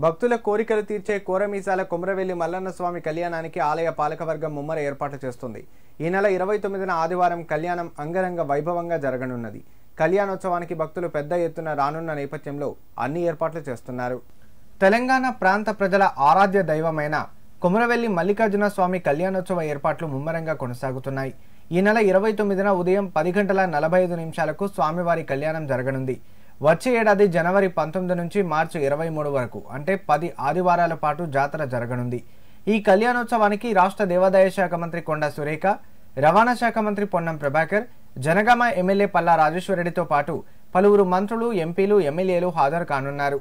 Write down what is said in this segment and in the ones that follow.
భక్తుల కోరికలు తీర్చే కోరమీసాల కొమరవెల్లి మల్లన్న స్వామి కళ్యాణానికి ఆలయ పాలకవర్గం ముమ్మర ఏర్పాట్లు చేస్తుంది. ఈ నెల 29న ఆదివారం కళ్యాణం అంగరంగ వైభవంగా జరగనున్నది. కళ్యాణోత్సవానికి భక్తులు పెద్ద ఎత్తున రానున్న నేపథ్యంలో అన్ని ఏర్పాట్లు చేస్తున్నారు. తెలంగాణ ప్రాంత ప్రజల ఆరాధ్య దైవమైన కొమరవెల్లి మల్లికార్జున స్వామి కళ్యాణోత్సవ ఏర్పాట్లు ముమ్మరంగా కొనసాగుతున్నాయి. ఈ నెల 29న ఉదయం 10:45 స్వామివారి కళ్యాణం జరగనుంది. వచ్చే ఏడాది జనవరి 19 నుంచి మార్చి 23 వరకు అంటే 10 ఆదివారాల పాటు జాతర జరగనుంది. ఈ కళ్యాణోత్సవానికి రాష్ట్ర దేవాదాయ శాఖ మంత్రి కొండా సురేఖ, రవాణా శాఖ మంత్రి పొన్నం ప్రభాకర్, జనగామ ఎమ్మెల్యే పల్లా రాజేశ్వరరెడ్డితో పాటు పలువురు మంత్రులు, ఎంపీలు, ఎమ్మెల్యేలు హాజరు కానున్నారు.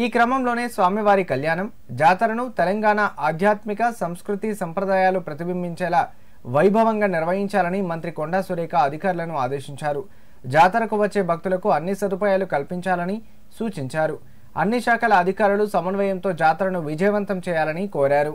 ఈ క్రమంలోనే స్వామివారి కళ్యాణం జాతరను తెలంగాణ ఆధ్యాత్మిక సంస్కృతి సంప్రదాయాలు ప్రతిబింబించేలా వైభవంగా నిర్వహించాలని మంత్రి కొండా సురేఖ అధికారులను ఆదేశించారు. జాతరకు వచ్చే భక్తులకు అన్ని సదుపాయాలు కల్పించాలని సూచించారు. అన్ని శాఖల అధికారులు సమన్వయంతో జాతరను విజయవంతం చేయాలని కోరారు.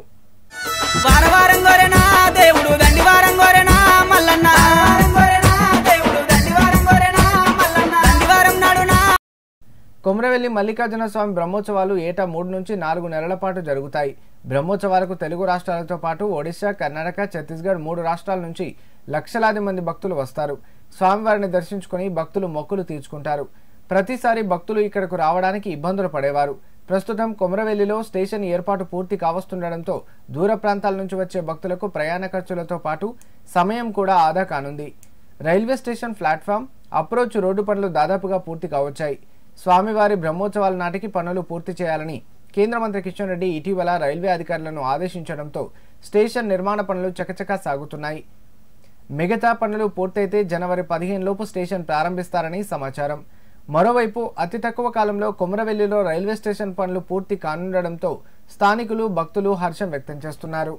కొమరవెల్లి మల్లికార్జున స్వామి బ్రహ్మోత్సవాలు ఏటా 3 నుంచి 4 నెలల పాటు జరుగుతాయి. బ్రహ్మోత్సవాలకు తెలుగు రాష్ట్రాలతో పాటు ఒడిశా, కర్ణాటక, ఛత్తీస్గఢ్ 3 రాష్ట్రాల నుంచి లక్షలాది మంది భక్తులు వస్తారు. స్వామివారిని దర్శించుకుని భక్తులు మొక్కులు తీర్చుకుంటారు. ప్రతిసారి భక్తులు ఇక్కడకు రావడానికి ఇబ్బందులు పడేవారు. ప్రస్తుతం కొమరవెల్లిలో స్టేషన్ ఏర్పాటు పూర్తి కావస్తుండటంతో దూర ప్రాంతాల నుంచి వచ్చే భక్తులకు ప్రయాణ ఖర్చులతో పాటు సమయం కూడా ఆదా కానుంది. Railway station platform, approach road పనులు దాదాపుగా పూర్తి కావచ్చాయి. స్వామివారి బ్రహ్మోత్సవాల నాటికి పనులు పూర్తి చేయాలని కేంద్ర మంత్రి కిషన్ రెడ్డి ఇటీవల రైల్వే అధికారులను ఆదేశించడంతో స్టేషన్ నిర్మాణ పనులు చకచకా సాగుతున్నాయి. మిగతా పనులు పూర్తయితే జనవరి 15 లోపు స్టేషన్ ప్రారంభిస్తారని సమాచారం. మరోవైపు అతి తక్కువ కాలంలో కొమరవెల్లిలో రైల్వే స్టేషన్ పనులు పూర్తి కానుండడంతో స్థానికులు, భక్తులు హర్షం వ్యక్తం చేస్తున్నారు.